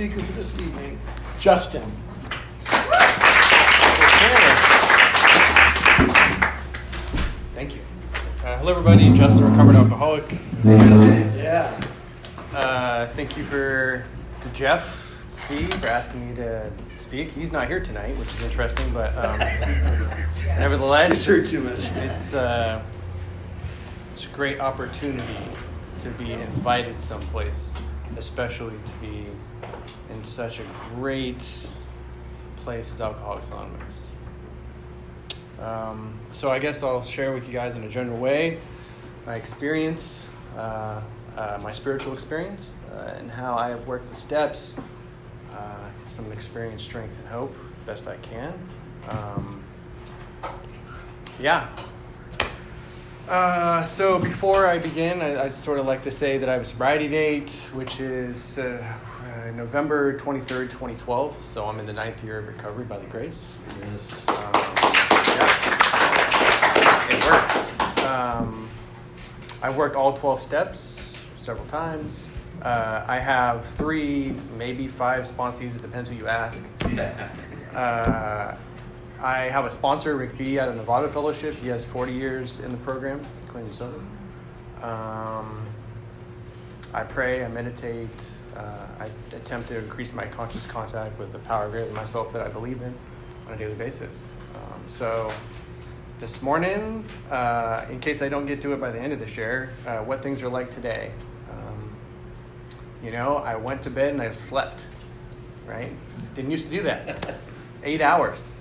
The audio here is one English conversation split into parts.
speaker for this evening, Justin. Thank you. Hello, everybody. Justin, recovered alcoholic. Yeah. Thank you to Jeff C. for asking me to speak. He's not here tonight, which is interesting, but nevertheless, it's a great opportunity to be invited someplace, especially to be in such a great place as Alcoholics Anonymous. So I guess I'll share with you guys in a general way my experience, my spiritual experience, and how I have worked the steps, some experience, strength, and hope, best I can. So before I begin, I'd sort of like to say that I have a sobriety date, which is November 23rd, 2012. So I'm in the 9th year of recovery by the grace. Yes. It works. I've worked all 12 steps several times. I have 3, maybe 5 sponsees. It depends who you ask. I have a sponsor, Rick B. out of Nevada Fellowship. He has 40 years in the program, clean and sober. I pray, I meditate. I attempt to increase my conscious contact with the power greater than myself that I believe in on a daily basis. So this morning, in case I don't get to it by the end of the share, what things are like today. I went to bed and I slept, right? Didn't used to do that. 8 hours.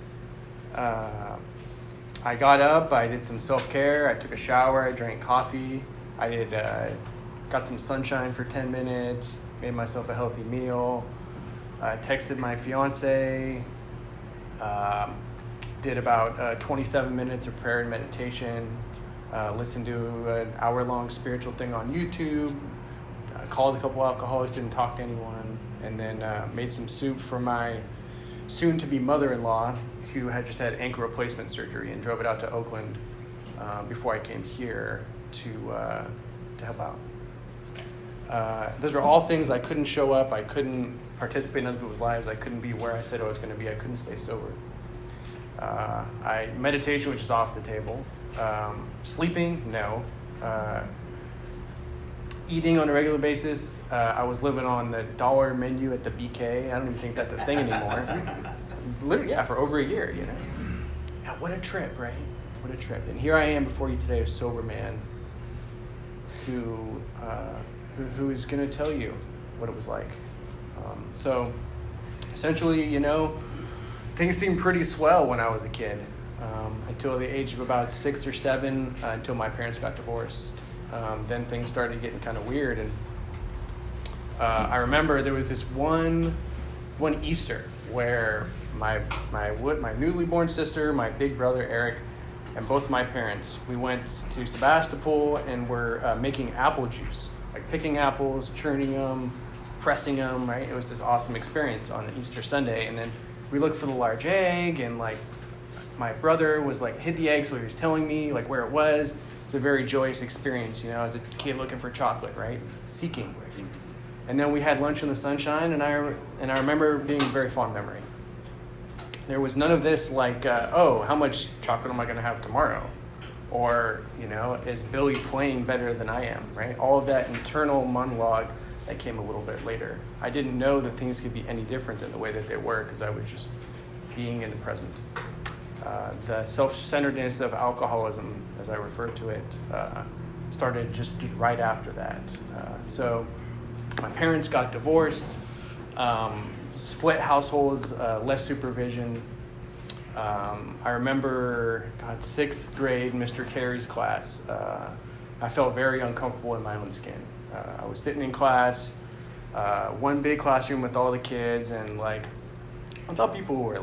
I got up, I did some self-care, I took a shower, I drank coffee, I got some sunshine for 10 minutes, made myself a healthy meal, texted my fiance, did about 27 minutes of prayer and meditation, listened to an hour-long spiritual thing on YouTube, called a couple alcoholics, didn't talk to anyone, and then made some soup for my soon-to-be mother-in-law, who had just had ankle replacement surgery, and drove it out to Oakland before I came here to help out. Those are all things I couldn't show up. I couldn't participate in other people's lives. I couldn't be where I said I was going to be. I couldn't stay sober. Meditation, which is off the table. Sleeping, no. Eating on a regular basis, I was living on the dollar menu at the BK. I don't even think that's a thing anymore. Literally, for over a year, Yeah, what a trip, right? What a trip. And here I am before you today, a sober man who is going to tell you what it was like. So essentially, things seemed pretty swell when I was a kid, until the age of about 6 or 7, until my parents got divorced. Then things started getting kind of weird, and I remember there was this one Easter where my newly born sister, my big brother Eric, and both my parents, we went to Sebastopol and were making apple juice, like picking apples, churning them, pressing them, right? It was this awesome experience on Easter Sunday, and then we looked for the large egg, and my brother was hid the egg, so he was telling me where it was. It's a very joyous experience, as a kid looking for chocolate, right? Seeking. And then we had lunch in the sunshine, and I remember being a very fond memory. There was none of this how much chocolate am I going to have tomorrow? Or, is Billy playing better than I am, right? All of that internal monologue that came a little bit later. I didn't know that things could be any different than the way that they were, because I was just being in the present. The self-centeredness of alcoholism, as I refer to it, started just right after that. So my parents got divorced, split households, less supervision. I remember, 6th grade, Mr. Terry's class. I felt very uncomfortable in my own skin. I was sitting in class, one big classroom with all the kids, and I thought people were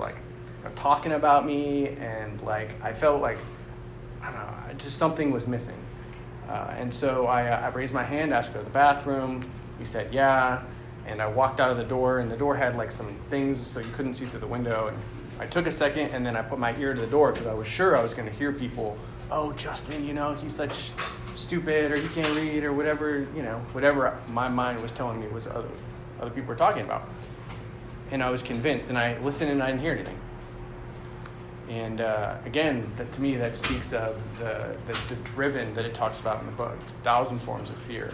talking about me, and I felt I don't know, just something was missing. And so I raised my hand, asked for the bathroom. We said yeah, and I walked out of the door, and the door had some things so you couldn't see through the window. And I took a second, and then I put my ear to the door because I was sure I was going to hear people, "Oh, Justin, he's such stupid," or "he can't read," or whatever, whatever my mind was telling me was other people were talking about. And I was convinced, and I listened and I didn't hear anything. And again, to me, that speaks of the driven that it talks about in the book. 1,000 forms of fear.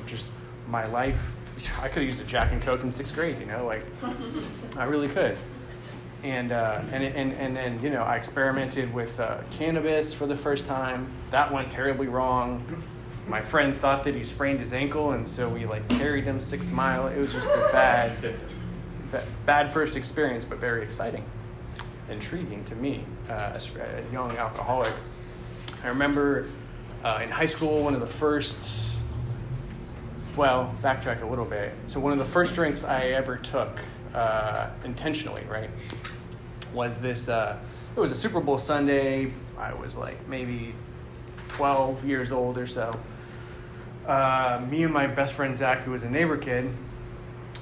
Just my life. I could have used a Jack and Coke in 6th grade. I really could. And then I experimented with cannabis for the first time. That went terribly wrong. My friend thought that he sprained his ankle, and so we carried him 6 miles. It was just a bad first experience, but very exciting. Intriguing to me, a young alcoholic. I remember in high school, one of the first, backtrack a little bit. So one of the first drinks I ever took intentionally, right, was this, it was a Super Bowl Sunday. I was maybe 12 years old or so. Me and my best friend Zach, who was a neighbor kid,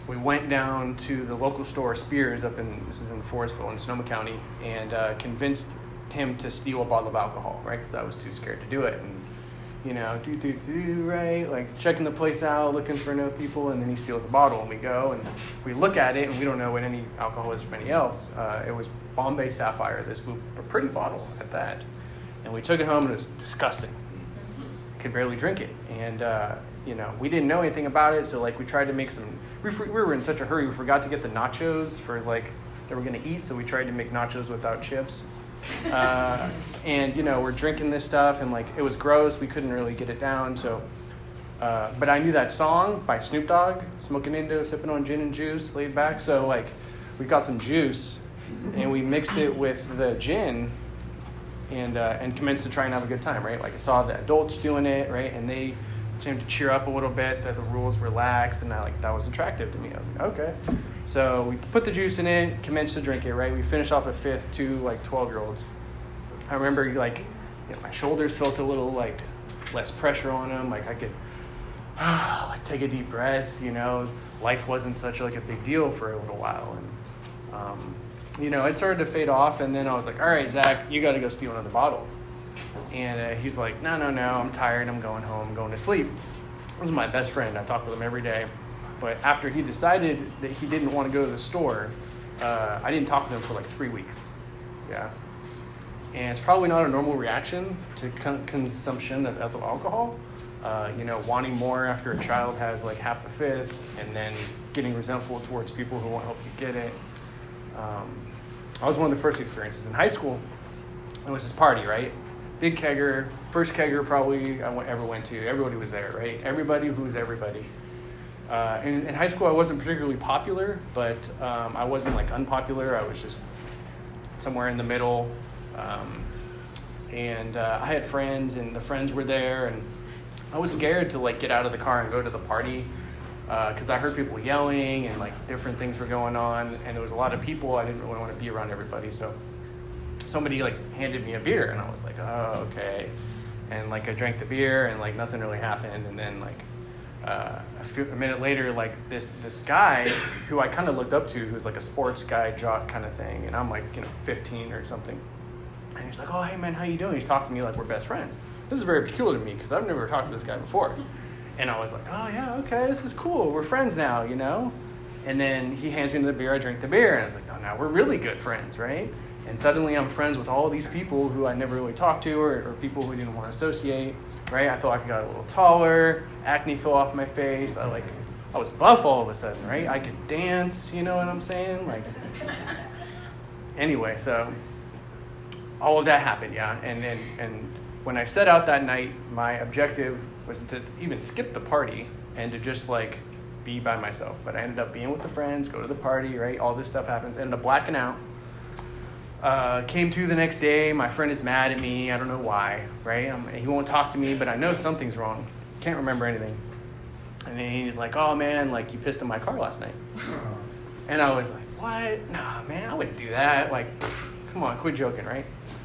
we went down to the local store, Spears, this is in Forestville in Sonoma County, and convinced him to steal a bottle of alcohol, right? Because I was too scared to do it. And, right? Checking the place out, looking for no people, and then he steals a bottle, and we go, and we look at it, and we don't know what any alcohol is from any else. It was Bombay Sapphire, this pretty bottle at that. And we took it home, and it was disgusting. Could barely drink it. And, we didn't know anything about it, so we tried to make some. We were in such a hurry, we forgot to get the nachos for that we're gonna eat, so we tried to make nachos without chips. And we're drinking this stuff, and it was gross. We couldn't really get it down. So, but I knew that song by Snoop Dogg, "Smoking Indo, Sipping on Gin and Juice, Laid Back." So we got some juice, and we mixed it with the gin, and commenced to try and have a good time, right? I saw the adults doing it, right, and they seemed to cheer up a little bit, that the rules relaxed, and that was attractive to me. I was like, okay. So we put the juice in it, commenced to drink it, right? We finished off a fifth, 2 12-year-olds. I remember my shoulders felt a little less pressure on them. I could take a deep breath, life wasn't such a big deal for a little while. And, it started to fade off, and then I was like, all right, Zach, you got to go steal another bottle. And he's like, no, I'm tired. I'm going home. I'm going to sleep. This is my best friend. I talk with him every day. But after he decided that he didn't want to go to the store, I didn't talk to him for 3 weeks. Yeah. And it's probably not a normal reaction to consumption of ethyl alcohol. Wanting more after a child has half a fifth, and then getting resentful towards people who won't help you get it. I was one of the first experiences in high school. It was this party, right? Big kegger, first kegger probably I ever went to. Everybody was there, right? Everybody who was everybody. In high school, I wasn't particularly popular, but I wasn't unpopular. I was just somewhere in the middle. And I had friends, and the friends were there, and I was scared to get out of the car and go to the party because I heard people yelling and different things were going on, and there was a lot of people. I didn't really want to be around everybody, so somebody handed me a beer, and I was like, oh, okay. And I drank the beer, and nothing really happened. And then a minute later, this guy who I kind of looked up to, who was a sports guy, jock kind of thing, and I'm 15 or something. And he's like, oh, hey man, how you doing? He's talking to me like we're best friends. This is very peculiar to me because I've never talked to this guy before. And I was like, oh yeah, okay, this is cool. We're friends now, And then he hands me the beer. I drink the beer, and I was like, oh, now we're really good friends, right? And suddenly I'm friends with all these people who I never really talked to, or people who didn't want to associate, right? I felt like I got a little taller, acne fell off my face. I was buff all of a sudden, right? I could dance, you know what I'm saying? Anyway, so all of that happened, yeah. And when I set out that night, my objective was to even skip the party and to just be by myself. But I ended up being with the friends, go to the party, right? All this stuff happens. Ended up blacking out. Came to the next day. My friend is mad at me. I don't know why, right? He won't talk to me, but I know something's wrong. Can't remember anything. And then he's like, oh man, you pissed in my car last night. And I was like, what? Nah, man, I wouldn't do that. Come on, quit joking, right?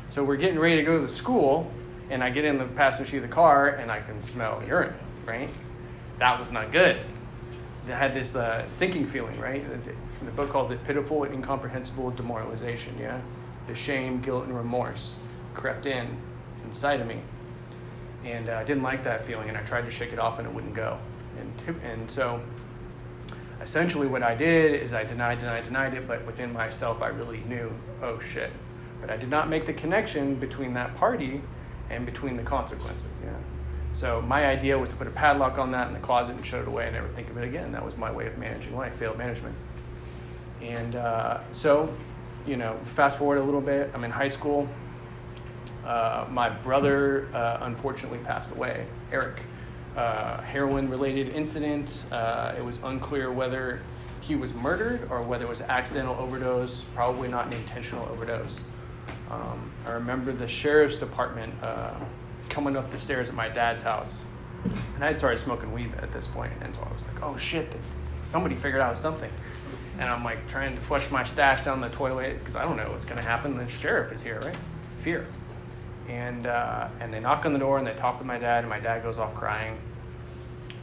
So we're getting ready to go to the school, and I get in the passenger seat of the car, and I can smell urine, right? That was not good. I had this sinking feeling, right? The book calls it pitiful and incomprehensible demoralization, yeah? The shame, guilt, and remorse crept inside of me. And I didn't like that feeling, and I tried to shake it off, and it wouldn't go. And so essentially what I did is I denied it, but within myself I really knew, oh shit. But I did not make the connection between that party and between the consequences, yeah. So my idea was to put a padlock on that in the closet and shut it away and never think of it again. That was my way of managing life, failed management. And so, fast forward a little bit, I'm in high school. My brother unfortunately passed away, Eric. Heroin-related incident. It was unclear whether he was murdered or whether it was accidental overdose, probably not an intentional overdose. I remember the sheriff's department coming up the stairs at my dad's house, and I started smoking weed at this point, and so I was like, oh shit, somebody figured out something. And I'm like trying to flush my stash down the toilet because I don't know what's going to happen. The sheriff is here, right? Fear. And they knock on the door and they talk with my dad, and my dad goes off crying.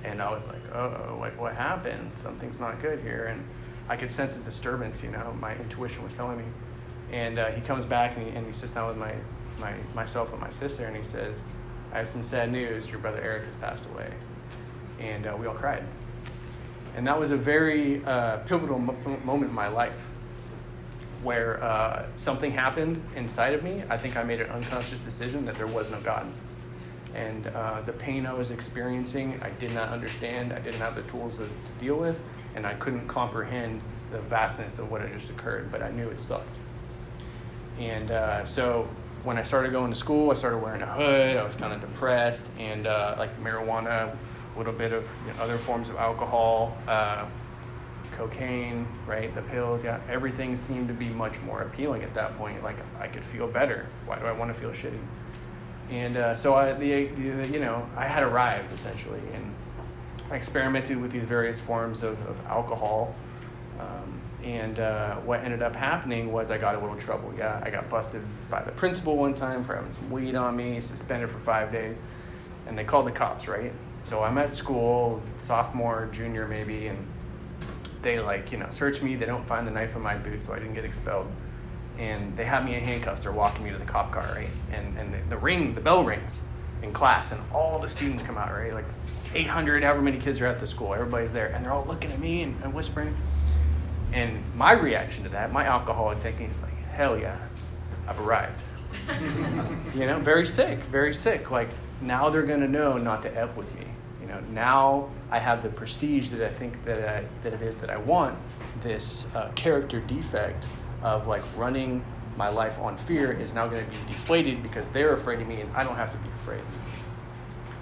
And I was like, oh, like what happened? Something's not good here. And I could sense a disturbance, my intuition was telling me. And he comes back and he sits down with myself and my sister, and he says, I have some sad news. Your brother Eric has passed away. And we all cried. And that was a very pivotal moment in my life where something happened inside of me. I think I made an unconscious decision that there was no God. And the pain I was experiencing, I did not understand. I didn't have the tools to deal with, and I couldn't comprehend the vastness of what had just occurred, but I knew it sucked. And so when I started going to school, I started wearing a hood. I was kind of depressed, and like marijuana, a little bit of other forms of alcohol, cocaine, right? The pills, yeah. Everything seemed to be much more appealing at that point. Like I could feel better. Why do I want to feel shitty? And so I had arrived essentially, and I experimented with these various forms of alcohol. And what ended up happening was I got a little trouble. Yeah, I got busted by the principal one time for having some weed on me, suspended for 5 days, and they called the cops, right? So I'm at school, sophomore, junior maybe, and they search me. They don't find the knife in my boot, so I didn't get expelled. And they have me in handcuffs. They're walking me to the cop car, right? And the bell rings in class, and all the students come out, right? Like 800, however many kids are at the school. Everybody's there, and they're all looking at me and whispering. And my reaction to that, my alcoholic thinking is like, hell yeah, I've arrived. Very sick. Like, now they're going to know not to F with me. Now I have the prestige that I think that it is that I want. This character defect of like running my life on fear is now going to be deflated because they're afraid of me and I don't have to be afraid.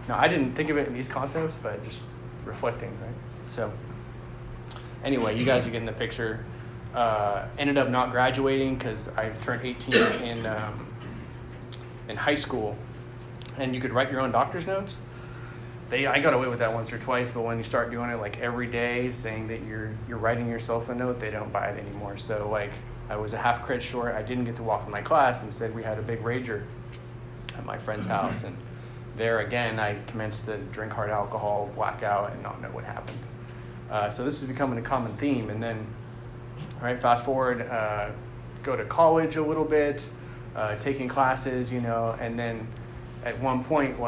Now, I didn't think of it in these concepts, but just reflecting, right? So anyway, you guys are getting the picture. Ended up not graduating because I turned 18 in high school, and you could write your own doctor's notes. I got away with that once or twice, but when you start doing it like every day, saying that you're writing yourself a note, they don't buy it anymore. So like I was a half credit short. I didn't get to walk in my class. Instead, we had a big rager at my friend's house, and there again, I commenced to drink hard alcohol, black out, and not know what happened. So this was becoming a common theme. And then, fast forward, go to college a little bit, taking classes, and then at one point,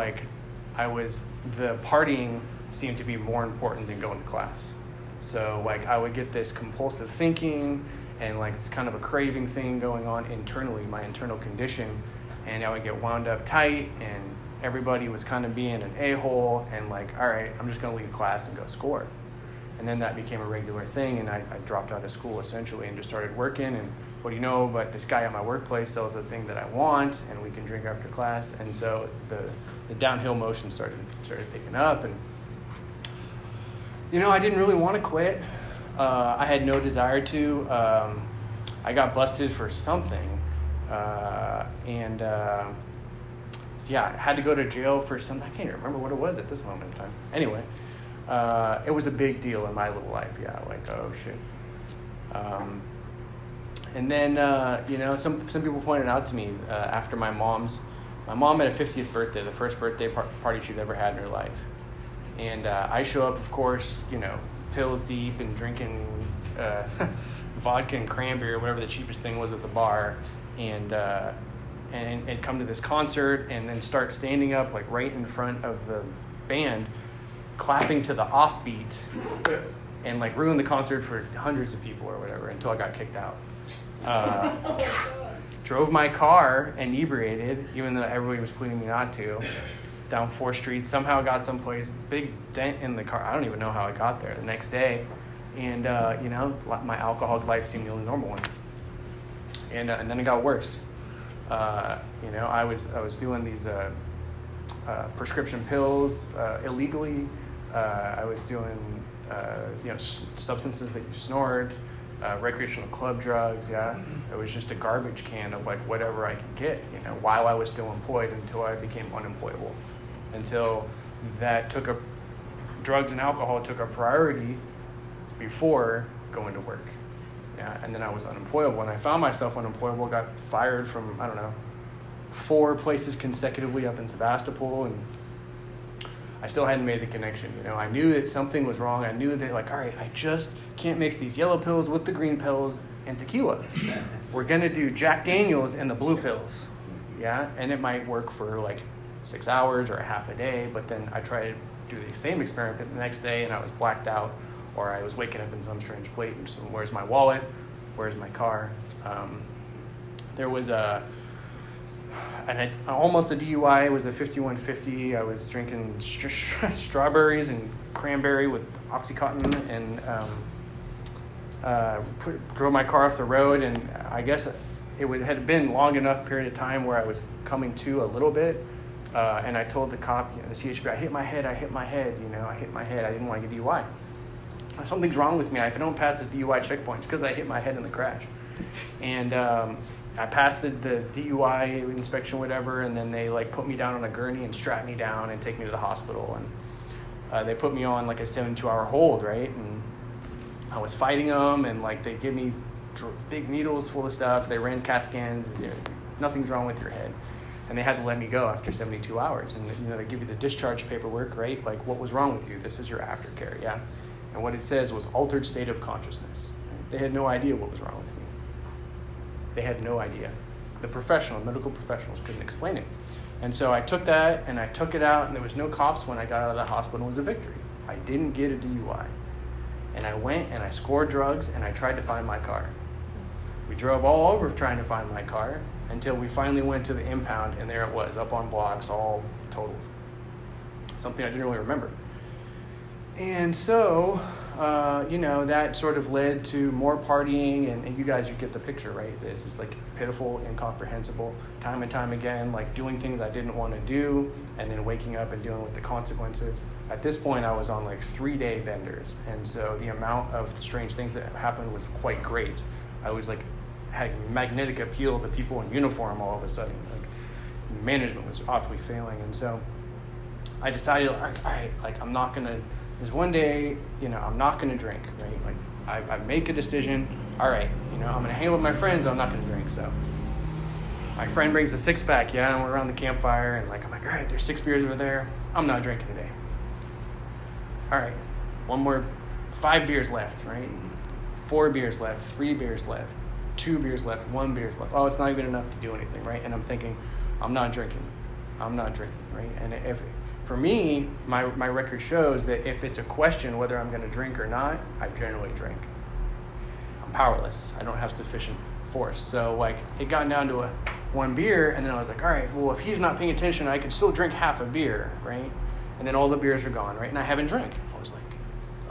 the partying seemed to be more important than going to class. So I would get this compulsive thinking and it's kind of a craving thing going on internally, my internal condition, and I would get wound up tight, and everybody was kind of being an a-hole, and all right, I'm just going to leave class and go score. And then that became a regular thing, and I dropped out of school essentially and just started working. And what do you know, but this guy at my workplace sells the thing that I want, and we can drink after class. And so the downhill motion started picking up. And I didn't really want to quit. I had no desire to. I got busted for something, and I had to go to jail for something. I can't even remember what it was at this moment in time. Anyway. It was a big deal in my little life, oh shit. And then, some people pointed out to me after my mom had a 50th birthday, the first birthday party she'd ever had in her life. And I show up, of course, pills deep and drinking vodka and cranberry or whatever the cheapest thing was at the bar, and come to this concert and then start standing up right in front of the band, clapping to the offbeat and like ruined the concert for hundreds of people or whatever until I got kicked out. Drove my car inebriated, even though everybody was pleading me not to, down 4th Street. Somehow got someplace, big dent in the car. I don't even know how I got there the next day. And, my alcoholic life seemed the only normal one. And then it got worse. I was doing these prescription pills illegally. I was doing, substances that you snort, recreational club drugs. Yeah, it was just a garbage can of like whatever I could get. While I was still employed until I became unemployable. Until drugs and alcohol took a priority before going to work. Yeah, and then I was unemployable. When I found myself unemployable, got fired from, 4 places consecutively up in Sebastopol, and I still hadn't made the connection. I knew that something was wrong. I knew that, all right, I just can't mix these yellow pills with the green pills and tequila. We're going to do Jack Daniels and the blue pills. Yeah, and it might work for like 6 hours or a half a day, but then I tried to do the same experiment the next day, and I was blacked out, or I was waking up in some strange place. And so, where's my wallet? Where's my car? There was almost a DUI. It was a 5150. I was drinking strawberries and cranberry with Oxycontin, and drove my car off the road. And I guess had been long enough period of time where I was coming to a little bit. And I told the cop, the CHP, I hit my head. I hit my head. I didn't want to get DUI. Something's wrong with me. If I don't pass this DUI checkpoint, it's because I hit my head in the crash. And I passed the DUI inspection, whatever, and then they like put me down on a gurney and strap me down and take me to the hospital. And they put me on like a 72-hour hold, right? And I was fighting them, and like they give me big needles full of stuff. They ran CAT scans. Nothing's wrong with your head. And they had to let me go after 72 hours. And they give you the discharge paperwork, right? Like, what was wrong with you? This is your aftercare, yeah? And what it says was altered state of consciousness. They had no idea what was wrong with me. They had no idea. The medical professionals couldn't explain it. And so I took that and I took it out, and there was no cops when I got out of the hospital. It was a victory. I didn't get a DUI. And I went and I scored drugs and I tried to find my car. We drove all over trying to find my car until we finally went to the impound, and there it was, up on blocks, all totaled. Something I didn't really remember. And so, that sort of led to more partying, and you guys, you get the picture, right? This is like pitiful, incomprehensible, time and time again, like doing things I didn't want to do, and then waking up and dealing with the consequences. At this point, I was on like 3-day benders, and so the amount of strange things that happened was quite great. I was like, had magnetic appeal to people in uniform all of a sudden. Like, management was awfully failing, and so I decided, I'm not gonna. There's one day, I'm not gonna drink, right? Like, I make a decision. All right, I'm gonna hang out with my friends. I'm not gonna drink. So my friend brings a 6-pack, yeah, and we're around the campfire, and I'm like, all right, there's 6 beers over there. I'm not drinking today. All right, one more, 5 beers left, right? 4 beers left, 3 beers left, 2 beers left, 1 beer left. Oh, it's not even enough to do anything, right? And I'm thinking, I'm not drinking, right? And for me, my record shows that if it's a question whether I'm going to drink or not, I generally drink. I'm powerless. I don't have sufficient force. So it got down to 1 beer, and then I was like, all right, well, if he's not paying attention, I could still drink half a beer, right? And then all the beers are gone, right? And I haven't drank. I was like,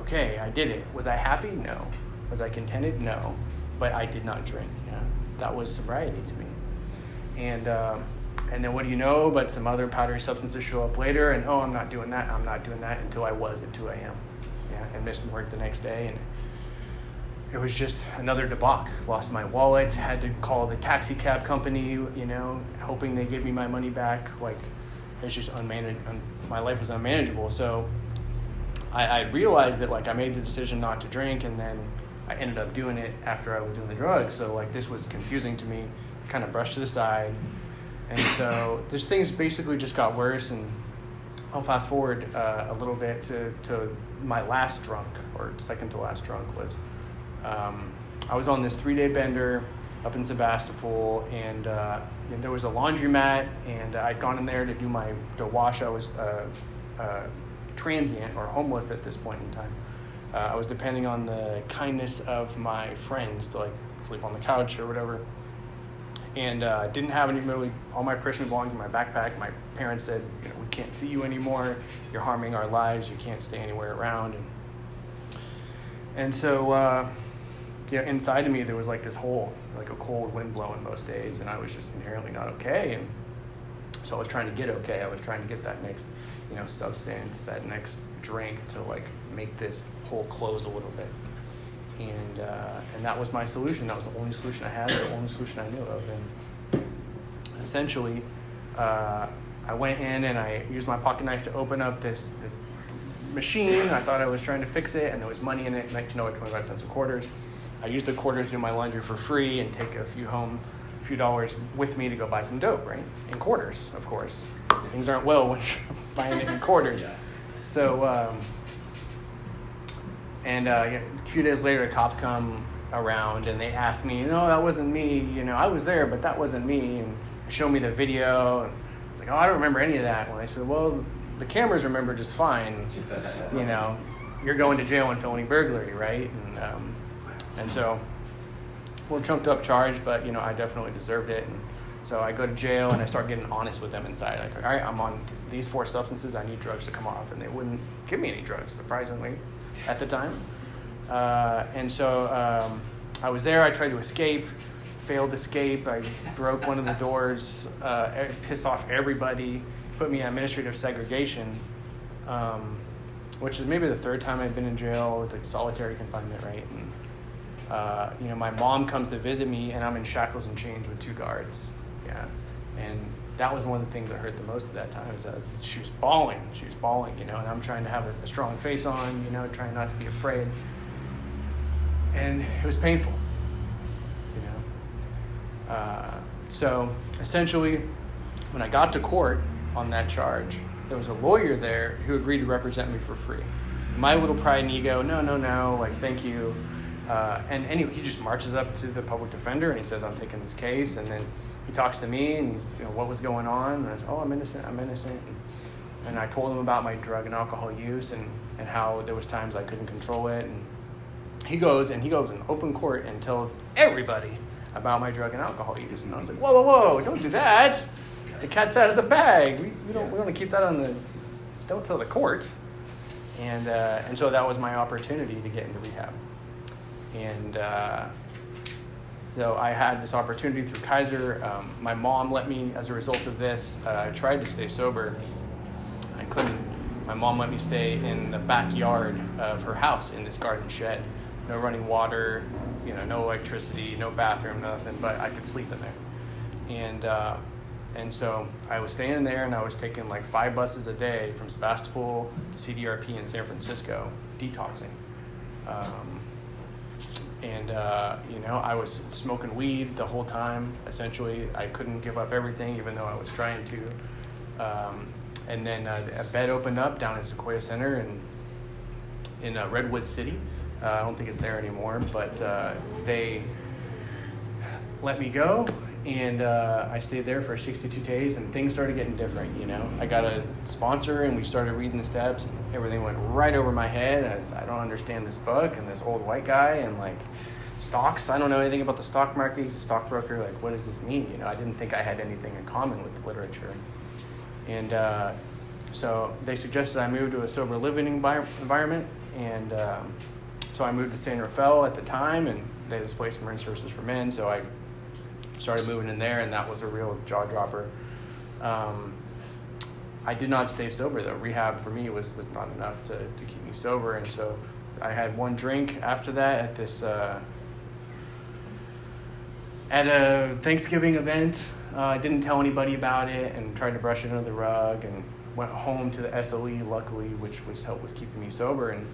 okay, I did it. Was I happy? No. Was I contented? No. But I did not drink. Yeah, that was sobriety to me. And then what do you know? But some other powdery substances show up later, and I'm not doing that. I'm not doing that until I was at 2 a.m. Yeah, and missed work the next day, and it was just another debacle. Lost my wallet. Had to call the taxi cab company. Hoping they give me my money back. It's just my life was unmanageable. So I realized that I made the decision not to drink, and then I ended up doing it after I was doing the drugs. So this was confusing to me. Kind of brushed to the side. And so these things basically just got worse, and I'll fast forward a little bit to my last drunk, or second to last drunk, was I was on this 3-day bender up in Sebastopol, and there was a laundromat, and I'd gone in there to wash. I was transient or homeless at this point in time, I was depending on the kindness of my friends to like sleep on the couch or whatever. And didn't have any really, all my personal belongings in my backpack. My parents said, you know, we can't see you anymore. You're harming our lives. You can't stay anywhere around. And so, inside of me, there was like this hole, like a cold wind blowing most days. And I was just inherently not okay. And so I was trying to get okay. I was trying to get that next, substance, that next drink to like make this hole close a little bit. And that was my solution. That was the only solution I had, the only solution I knew of. And essentially, I went in and I used my pocket knife to open up this machine. I thought I was trying to fix it, and there was money in it, 25 cents of quarters. I used the quarters to do my laundry for free and take a few dollars with me to go buy some dope, right? In quarters, of course. Things aren't well when you're buying it in quarters. Yeah. So, a few days later, the cops come around and they asked me, no, that wasn't me. I was there, but that wasn't me. And show me the video. And I was like, oh, I don't remember any of that. Well, I said, well, the cameras remember just fine. You're going to jail on felony burglary, right? And so, a little chunked up charge, but I definitely deserved it. And so I go to jail and I start getting honest with them inside. Like, all right, I'm on these 4 substances. I need drugs to come off, and they wouldn't give me any drugs, surprisingly, at the time. And so I was there. I tried to escape, failed escape. I broke one of the doors, pissed off everybody, put me in administrative segregation, which is maybe the 3rd time I've been in jail with like solitary confinement, right? And my mom comes to visit me, and I'm in shackles and chains with 2 guards. Yeah, and that was one of the things that hurt the most at that time. Is that she was bawling, and I'm trying to have a strong face on, trying not to be afraid, and it was painful, So essentially, when I got to court on that charge, there was a lawyer there who agreed to represent me for free. My little pride and ego, no, like, thank you. And anyway, he just marches up to the public defender and he says, I'm taking this case. And then he talks to me and he's, what was going on? And I said, I'm innocent. And I told him about my drug and alcohol use and how there was times I couldn't control it. And he goes in open court and tells everybody about my drug and alcohol use. And I was like, whoa, don't do that. The cat's out of the bag. We don't want to keep that don't tell the court. And so that was my opportunity to get into rehab. And so I had this opportunity through Kaiser. My mom let me, as a result of this, I tried to stay sober. I couldn't. My mom let me stay in the backyard of her house in this garden shed. No running water, no electricity, no bathroom, nothing, but I could sleep in there. And so I was staying in there, and I was taking like 5 buses a day from Sebastopol to CDRP in San Francisco, detoxing. I was smoking weed the whole time, essentially. I couldn't give up everything, even though I was trying to. And then a bed opened up down in Sequoia Center in Redwood City. I don't think it's there anymore, but they let me go, and I stayed there for 62 days, and things started getting different, I got a sponsor, and we started reading the steps, and everything went right over my head. I don't understand this book, and this old white guy, and like stocks. I don't know anything about the stock market. He's a stockbroker. Like, what does this mean? I didn't think I had anything in common with the literature. And so they suggested I move to a sober living environment, and so I moved to San Rafael at the time, and they displaced Marin Services for Men, so I started moving in there, and that was a real jaw dropper. I did not stay sober though. Rehab for me was not enough to keep me sober, and so I had one drink after that at this at a Thanksgiving event. I didn't tell anybody about it and tried to brush it under the rug, and went home to the SOE, luckily, which was helped with keeping me sober, and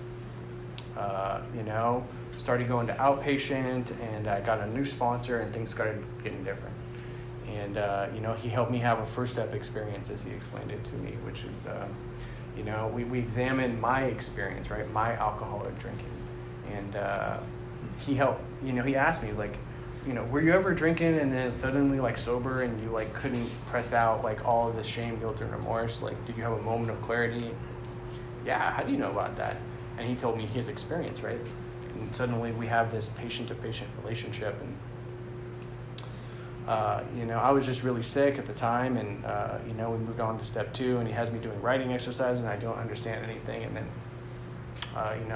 started going to outpatient, and I got a new sponsor, and things started getting different. And he helped me have a first step experience, as he explained it to me, which is we examined my experience, right, my alcoholic drinking, and he helped. He asked me, he's like, were you ever drinking and then suddenly like sober and you like couldn't press out like all of the shame, guilt, and remorse? Like, did you have a moment of clarity? Yeah, how do you know about that? And he told me his experience, right? And suddenly we have this patient-to-patient relationship. And, I was just really sick at the time. And, we moved on to step 2, and he has me doing writing exercises, and I don't understand anything. And then,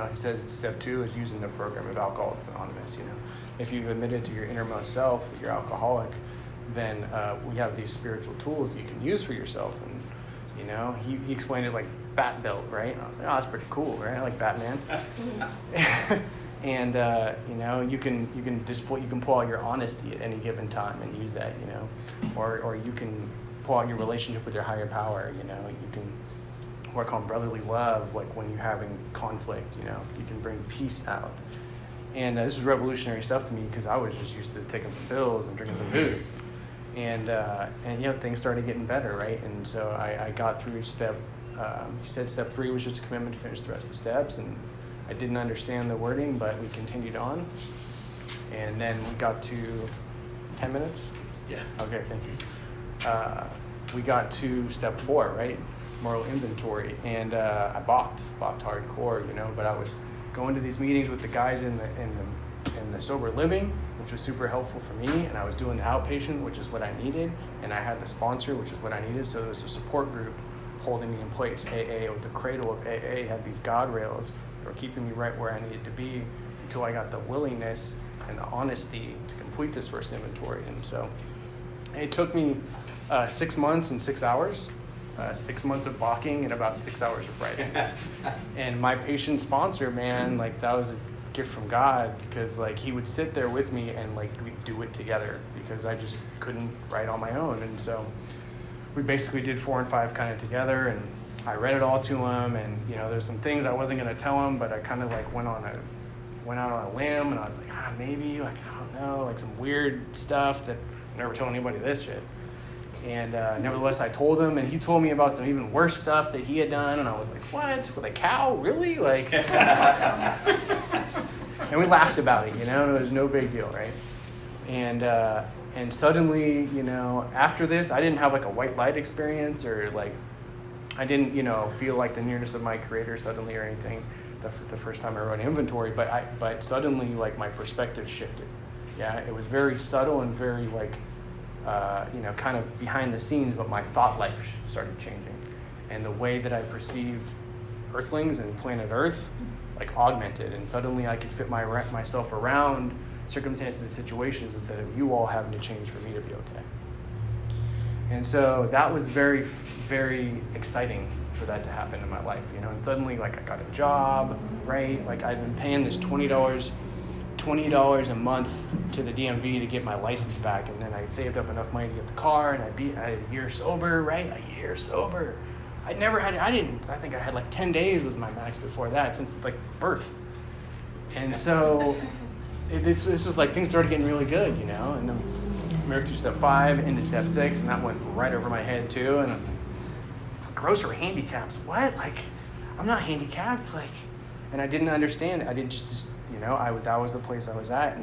he says step 2 is using the program of Alcoholics Anonymous. If you've admitted to your innermost self that you're alcoholic, then we have these spiritual tools you can use for yourself. And, he explained it like bat belt, right? And I was like, oh, that's pretty cool, right? I like Batman. And, you can pull out your honesty at any given time and use that, or you can pull out your relationship with your higher power, you can work on brotherly love, like when you're having conflict, you can bring peace out. And this is revolutionary stuff to me because I was just used to taking some pills and drinking some booze. And things started getting better, right? And so I got through he said step 3 was just a commitment to finish the rest of the steps. And I didn't understand the wording, but we continued on. And then we got to 10 minutes? Yeah. Okay, thank you. We got to step 4, right? Moral inventory. And I balked hardcore, but I was going to these meetings with the guys in the sober living, which was super helpful for me, and I was doing the outpatient, which is what I needed, and I had the sponsor, which is what I needed. So there was a support group holding me in place. AA was the cradle of AA, had these God rails that were keeping me right where I needed to be until I got the willingness and the honesty to complete this first inventory. And so it took me 6 months and 6 hours. 6 months of balking and about 6 hours of writing. And my patient sponsor, man, that was a gift from God, because he would sit there with me and we'd do it together, because I just couldn't write on my own. And so we basically did 4 and 5 kind of together, and I read it all to him. And there's some things I wasn't going to tell him, but I kind of went out on a limb, and I was like, maybe, I don't know, some weird stuff that I never told anybody this shit. And nevertheless, I told him, and he told me about some even worse stuff that he had done, and I was like, what? With a cow? Really? And we laughed about it, it was no big deal, right? And suddenly, after this, I didn't have a white light experience, or I didn't, feel the nearness of my Creator suddenly or anything the first time I wrote inventory, but suddenly, my perspective shifted. Yeah, it was very subtle and very kind of behind the scenes, but my thought life started changing, and the way that I perceived Earthlings and planet Earth augmented, and suddenly I could fit myself around circumstances and situations instead of you all having to change for me to be okay. And so that was very, very exciting for that to happen in my life, and suddenly I got a job, right? I'd been paying this $20 a month to the DMV to get my license back, and then I saved up enough money to get the car, and I had a year sober, right? A year sober. I think I had 10 days was my max before that, since birth. And so this was things started getting really good, and then I moved through step 5 into step 6, and that went right over my head too. And I was like, grocery handicaps, what? I'm not handicapped, and I didn't understand it. I didn't just that was the place I was at,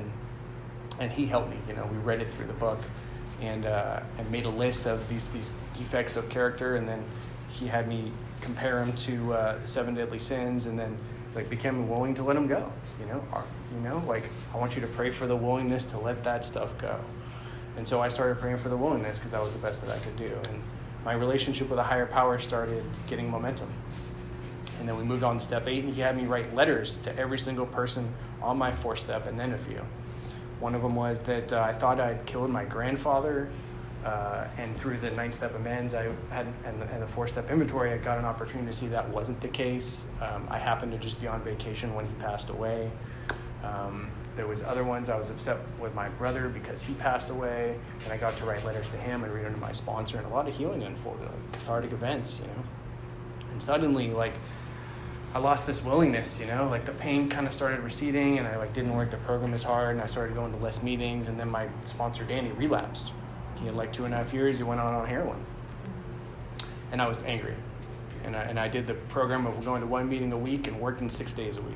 and he helped me. We read it through the book, and made a list of these defects of character, and then he had me compare them to 7 deadly sins, and then became willing to let them go. I want you to pray for the willingness to let that stuff go. And so I started praying for the willingness, because that was the best that I could do, and my relationship with a higher power started getting momentum. And then we moved on to step 8, and he had me write letters to every single person on my 4th step, and then a few. One of them was that I thought I'd killed my grandfather, and through the 9th step amends and the 4th step inventory, I got an opportunity to see that wasn't the case. I happened to just be on vacation when he passed away. There was other ones. I was upset with my brother because he passed away, and I got to write letters to him and read them to my sponsor, and a lot of healing unfolded, cathartic events, And suddenly, I lost this willingness, the pain kind of started receding, and I didn't work the program as hard, and I started going to less meetings, and then my sponsor, Danny, relapsed. He had 2.5 years, he went on heroin. And I was angry. And I did the program of going to 1 meeting a week and working 6 days a week.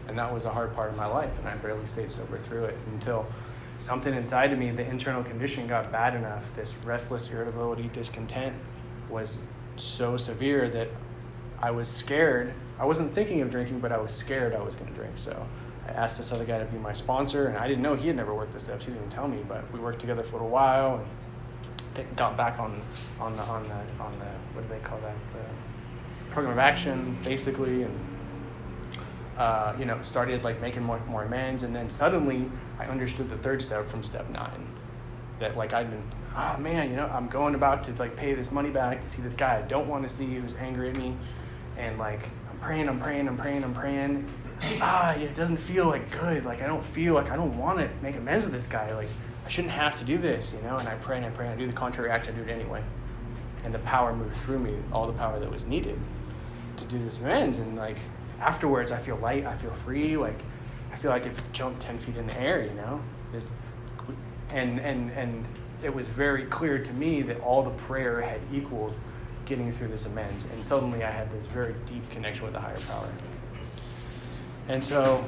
And that was a hard part of my life, and I barely stayed sober through it until something inside of me, the internal condition got bad enough. This restless irritability, discontent was so severe that I was scared. I wasn't thinking of drinking, but I was scared I was going to drink. So I asked this other guy to be my sponsor, and I didn't know he had never worked the steps. He didn't even tell me, but we worked together for a while, and got back on the what do they call that, the program of action, basically, and started like making more amends. And then suddenly I understood the third step from step 9, that like I'd been, I'm going about to like pay this money back to see this guy I don't want to see, who's angry at me, and like I'm praying. It doesn't feel like good. Like I don't want to make amends with this guy. Like I shouldn't have to do this, And I pray and I do the contrary action, I do it anyway. And the power moved through me, all the power that was needed to do this amends. And like afterwards, I feel light, I feel free. Like I feel like I've jumped 10 feet in the air, And it was very clear to me that all the prayer had equaled getting through this amends. And suddenly I had this very deep connection with the higher power. And so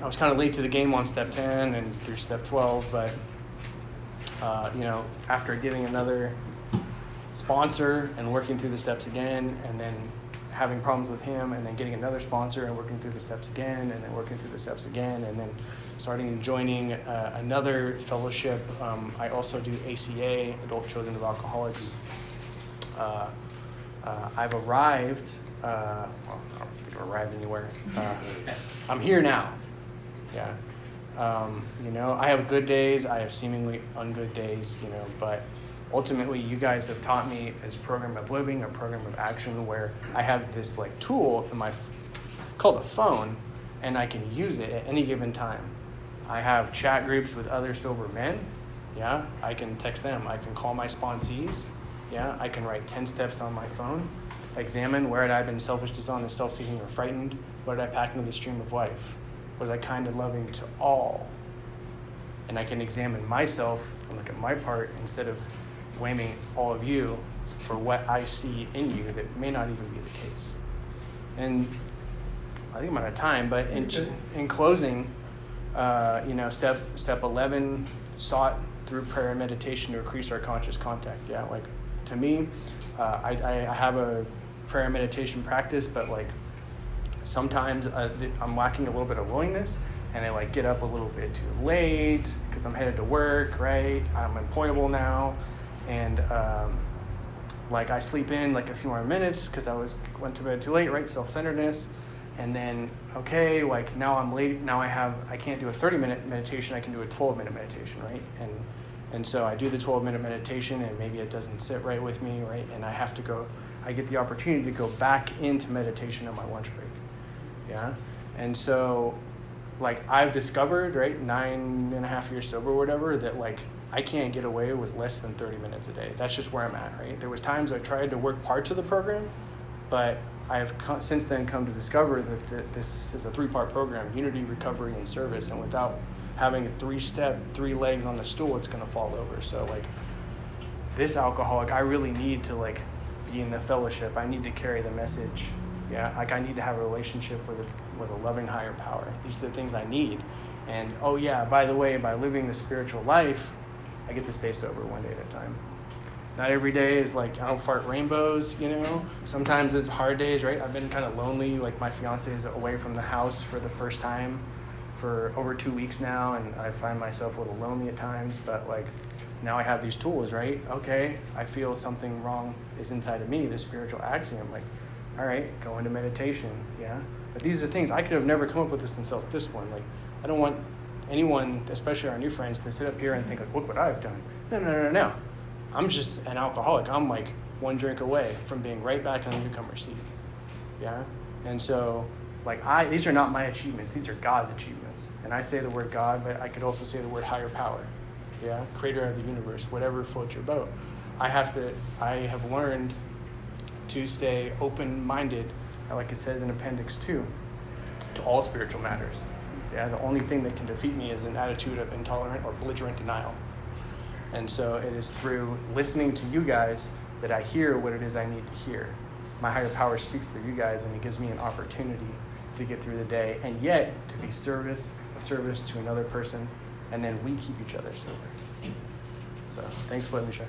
I was kind of late to the game on step 10 and through step 12, but, after getting another sponsor and working through the steps again, and then having problems with him, and then getting another sponsor and working through the steps again, and then working through the steps again, and then starting and joining another fellowship. I also do ACA, Adult Children of Alcoholics. I've arrived, I don't think I've arrived anywhere. I'm here now. Yeah. I have good days, I have seemingly ungood days, but ultimately you guys have taught me this program of living, a program of action, where I have this like tool in called a phone, and I can use it at any given time. I have chat groups with other sober men. Yeah, I can text them. I can call my sponsees. Yeah, I can write 10 steps on my phone. Examine where had I been selfish, dishonest, self-seeking, or frightened. What did I pack into the stream of life? Was I kind and loving to all? And I can examine myself and look at my part instead of blaming all of you for what I see in you that may not even be the case. And I think I'm out of time, but in closing, step 11, sought through prayer and meditation to increase our conscious contact. Yeah, like to me, I have a prayer and meditation practice, but like sometimes I'm lacking a little bit of willingness, and I like get up a little bit too late because I'm headed to work, right? I'm employable now, and like I sleep in like a few more minutes because went to bed too late, right? Self-centeredness. And then, okay, like now I'm late. Now I can't do a 30-minute meditation. I can do a 12-minute meditation, right? And so I do the 12-minute meditation, and maybe it doesn't sit right with me, right? And I get the opportunity to go back into meditation on my lunch break, yeah? And so, like I've discovered, right, 9.5 years sober or whatever, that like I can't get away with less than 30 minutes a day. That's just where I'm at, right? There was times I tried to work parts of the program, but I have since then come to discover that this is a 3-part program: unity, recovery, and service. And without having a 3-step, 3 legs on the stool, it's going to fall over. So like this alcoholic, I really need to like be in the fellowship. I need to carry the message. Yeah, like I need to have a relationship with a loving higher power. These are the things I need. And oh yeah, by the way, by living the spiritual life, I get to stay sober one day at a time. Not every day is like, I don't fart rainbows, Sometimes it's hard days, right? I've been kind of lonely. Like my fiance is away from the house for the first time for over 2 weeks now, and I find myself a little lonely at times, but like now I have these tools, right? Okay, I feel something wrong is inside of me, this spiritual axiom. Like, all right, go into meditation, yeah? But these are things, I could have never come up with this in self-discipline. Like, I don't want anyone, especially our new friends, to sit up here and think like, look what I've done. No. I'm just an alcoholic. I'm like 1 drink away from being right back in the newcomer seat. Yeah? And so, like, these are not my achievements. These are God's achievements. And I say the word God, but I could also say the word higher power. Yeah? Creator of the universe, whatever floats your boat. I have learned to stay open-minded, like it says in Appendix 2, to all spiritual matters. Yeah? The only thing that can defeat me is an attitude of intolerant or belligerent denial. And so it is through listening to you guys that I hear what it is I need to hear. My higher power speaks through you guys, and it gives me an opportunity to get through the day, and yet to be of service to another person, and then we keep each other sober. So thanks for letting me share.